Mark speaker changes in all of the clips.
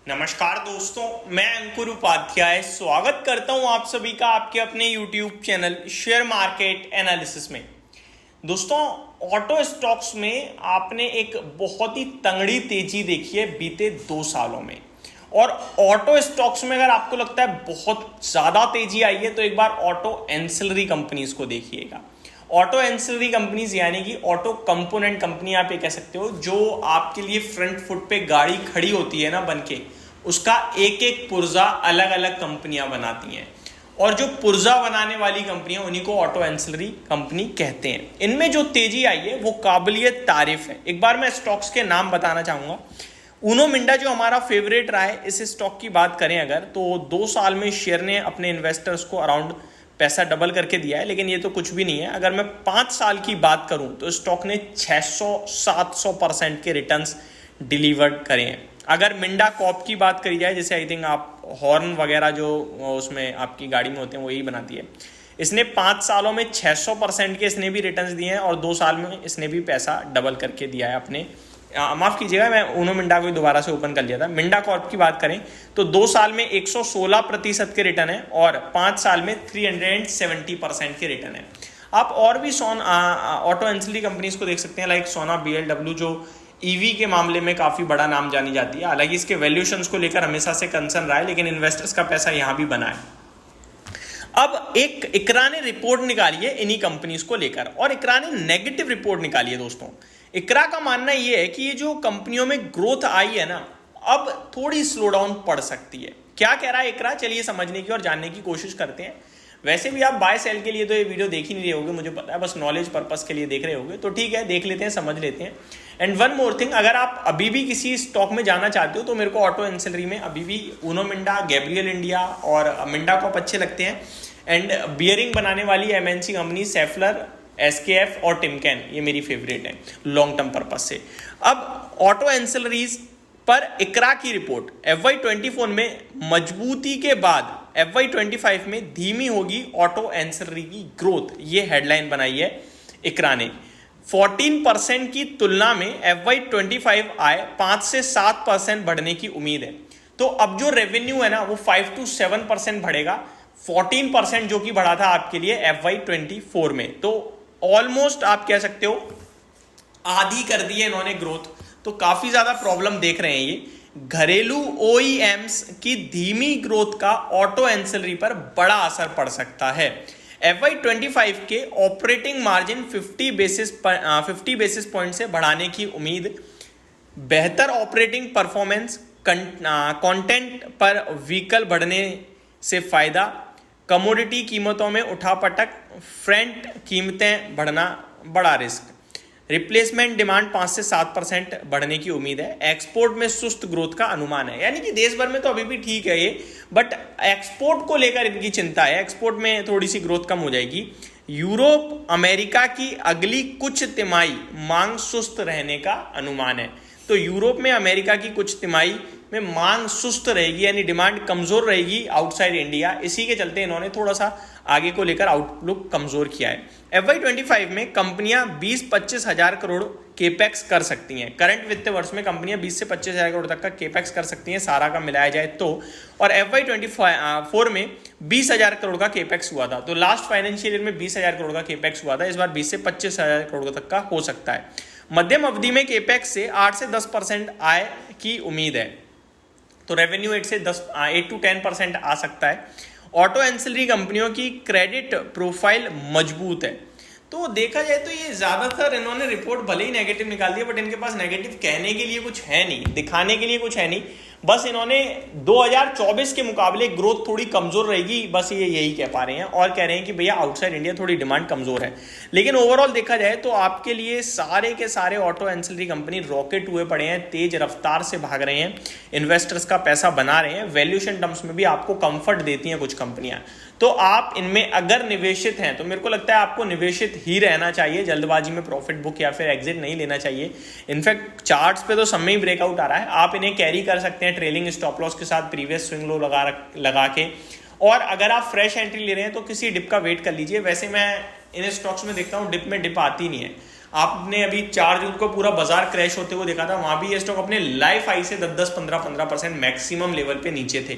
Speaker 1: नमस्कार दोस्तों, मैं अंकुर उपाध्याय स्वागत करता हूं आप सभी का आपके अपने YouTube channel share market analysis में। दोस्तों, ऑटो स्टॉक्स में आपने एक बहुत ही तगड़ी तेजी देखी है बीते 2 सालों में। और ऑटो स्टॉक्स में अगर आपको लगता है बहुत ज़्यादा तेजी आई है तो एक बार ऑटो एंसिलरी कंपनीज को देखिएगा। ऑटो एंसिलरी कंपनीज यानी कि ऑटो कंपोनेंट कंपनी आप ये कह सकते हो, जो आपके लिए फ्रंट फुट पे गाड़ी खड़ी होती है ना बन के, उसका एक एक पुर्जा अलग अलग कंपनियां बनाती हैं। और जो पुर्जा बनाने वाली कंपनियां उन्हीं को ऑटो एंसिलरी कंपनी कहते हैं। इनमें जो तेजी आई है वो काबिलियत तारीफ है। एक बार मैं स्टॉक्स के नाम बताना चाहूंगा। उनो मिंडा जो हमारा फेवरेट रहा है, इस स्टॉक की बात करें अगर तो 2 साल में शेयर ने अपने इन्वेस्टर्स को अराउंड पैसा डबल करके दिया है, लेकिन ये तो कुछ भी नहीं है। अगर मैं 5 साल की बात करूं तो स्टॉक ने 600-700% के रिटर्न्स डिलीवर्ड करे हैं। अगर मिंडा कॉप की बात करी जाए, जैसे आई थिंक आप हॉर्न वगैरह जो उसमें आपकी गाड़ी में होते हैं वो यही बनाती है, इसने 5 सालों में 600% के इसने भी रिटर्न्स दिए हैं और 2 साल में इसने भी पैसा डबल करके दिया है अपने। माफ़ कीजिएगा, मैं उनो मिंडा को दोबारा से ओपन कर लिया था। मिंडा कॉर्प की बात करें तो 2 साल में 116% के रिटर्न है और 5 साल में 370% के रिटर्न है। आप और भी ऑटो एंसिलरी कंपनीज को देख सकते हैं, लाइक सोना BLW जो ईवी के मामले में काफ़ी बड़ा नाम जानी जाती है। हालांकि इसके वैल्यूएशंस को लेकर हमेशा से कंसर्न रहा है, लेकिन इन्वेस्टर्स का पैसा यहाँ भी बना है। अब एक इकरा ने रिपोर्ट निकाली है इन्हीं कंपनीज को लेकर, और इकरा ने नेगेटिव रिपोर्ट निकाली है। दोस्तों, इकरा का मानना यह है कि ये जो कंपनियों में ग्रोथ आई है ना, अब थोड़ी स्लो डाउन पड़ सकती है। क्या कह रहा है इकरा, चलिए समझने की और जानने की कोशिश करते हैं। वैसे भी आप बाय सेल के लिए तो ये वीडियो देख ही नहीं रहे होगे, मुझे पता है, बस नॉलेज पर्पस के लिए देख रहे होगे, तो ठीक है, देख लेते हैं, समझ लेते हैं। एंड वन मोर थिंग, अगर आप अभी भी किसी स्टॉक में जाना चाहते हो तो मेरे को ऑटो एंसिलरी में अभी भी उनो मिंडा, गैब्रियल इंडिया और मिंडा कॉप अच्छे लगते हैं। एंड बियरिंग बनाने वाली MNC कंपनी सेफलर, SKF और टिमकेन, ये मेरी फेवरेट है लॉन्ग टर्म पर्पज से। अब ऑटो एंसिलरीज पर इकरा की रिपोर्ट, FY24 में मजबूती के बाद FY25 में धीमी होगी ऑटो एंसिलरी की ग्रोथ, ये हेडलाइन बनाई है इकरा ने। 14% की तुलना में FY25 आय 5 से 7% बढ़ने की उम्मीद है। तो अब जो रेवेन्यू है ना वो 5 to 7% बढ़ेगा, 14% जो कि बढ़ा था आपके लिए FY24 में। तो ऑलमोस्ट आप कह सकते हो आधी कर दी है इन्होंने ग्रोथ। तो काफी ज्यादा प्रॉब्लम देख रहे हैं ये। घरेलू OEMs की धीमी ग्रोथ का ऑटो एंसिलरी पर बड़ा असर पड़ सकता है। FY25 के ऑपरेटिंग मार्जिन 50 बेसिस पॉइंट से बढ़ाने की उम्मीद, बेहतर ऑपरेटिंग परफॉर्मेंस, कंटेंट पर व्हीकल बढ़ने से फायदा, कमोडिटी कीमतों में उठापटक, फ्रंट कीमतें बढ़ना बड़ा रिस्क, रिप्लेसमेंट डिमांड 5 से 7% बढ़ने की उम्मीद है, एक्सपोर्ट में सुस्त ग्रोथ का अनुमान है। यानी कि देश भर में तो अभी भी ठीक है ये, बट एक्सपोर्ट को लेकर इनकी चिंता है, एक्सपोर्ट में थोड़ी सी ग्रोथ कम हो जाएगी। यूरोप, अमेरिका की अगली कुछ तिमाही मांग सुस्त रहने का अनुमान है। तो यूरोप में, अमेरिका की कुछ तिमाही में मांग सुस्त रहेगी, यानी डिमांड कमजोर रहेगी आउटसाइड इंडिया। इसी के चलते इन्होंने थोड़ा सा आगे को लेकर आउटलुक कमजोर किया है। FY25 में कंपनियां 20-25 हजार करोड़ केपेक्स कर सकती हैं। करंट वित्त वर्ष में कंपनियां 20 से 25 हजार करोड़ तक का केपेक्स कर सकती हैं, सारा का मिलाया जाए तो। और FY24 में 20 हजार करोड़ का केपेक्स हुआ था। तो लास्ट फाइनेंशियल ईयर में 20 हजार करोड़ का केपेक्स हुआ था, इस बार 20 से 25 हजार करोड़ तक का हो सकता है। मध्यम अवधि में केपेक्स से 8 से 10% आय की उम्मीद है। तो रेवेन्यू 8 to 10% आ सकता है। ऑटो एंसिलरी कंपनियों की क्रेडिट प्रोफाइल मजबूत है। तो देखा जाए तो ये ज्यादातर इन्होंने रिपोर्ट भले ही नेगेटिव निकाल दिया, बट इनके पास नेगेटिव कहने के लिए कुछ है नहीं, दिखाने के लिए कुछ है नहीं। बस इन्होंने 2024 के मुकाबले ग्रोथ थोड़ी कमजोर रहेगी, बस ये यही कह पा रहे हैं। और कह रहे हैं कि भैया आउटसाइड इंडिया थोड़ी डिमांड कमजोर है। लेकिन ओवरऑल देखा जाए तो आपके लिए सारे के सारे ऑटो एंसिलरी कंपनी रॉकेट हुए पड़े हैं, तेज रफ्तार से भाग रहे हैं, इन्वेस्टर्स का पैसा बना रहे हैं। वैल्यूएशन टर्म्स में भी आपको कंफर्ट देती हैं कुछ कंपनियां। तो आप इनमें अगर निवेशित हैं तो मेरे को लगता है आपको निवेशित ही रहना चाहिए, जल्दबाजी में प्रॉफिट बुक या फिर एग्जिट नहीं लेना चाहिए। इनफैक्ट चार्ट्स पे तो समय ही ब्रेकआउट आ रहा है, आप इन्हें कैरी कर सकते हैं ट्रेलिंग स्टॉप लॉस के साथ, प्रीवियस स्विंग लो लगा के। और अगर आप फ्रेश एंट्री ले रहे हैं तो किसी डिप का वेट कर लीजिए। वैसे मैं इन स्टॉक्स में देखता हूँ डिप में डिप आती नहीं है, आपने अभी 4 जून को पूरा बाजार क्रैश होते हुए देखा था, वहां भी ये स्टॉक अपने लाइफ हाई से 10-15% मैक्सिमम लेवल पे नीचे थे।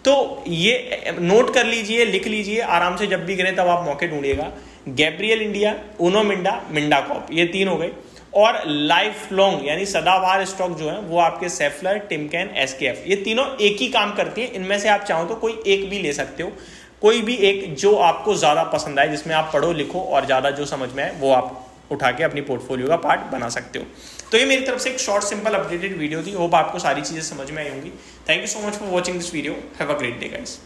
Speaker 1: तो ये नोट कर लीजिए, लिख लीजिए आराम से, जब भी गिरे तब आप मौके ढूंढिएगा। Gabriel India, Uno Minda, Minda corp, ये 3 हो गए। और लाइफ लॉन्ग यानी सदाबहार स्टॉक जो है वो आपके सेफलर, टिमकेन, एसकेएफ, ये तीनों एक ही काम करती है। इनमें से आप चाहो तो कोई एक भी ले सकते हो, कोई भी एक जो आपको ज़्यादा पसंद आए, जिसमें आप पढ़ो लिखो और ज़्यादा जो समझ में आए वो आप उठा के अपनी पोर्टफोलियो का पार्ट बना सकते हो। तो ये मेरी तरफ से एक शॉर्ट सिंपल अपडेटेड वीडियो थी। होप आपको सारी चीज़ें समझ में आई होंगी। Thank you so much for watching this video. Have a great day guys.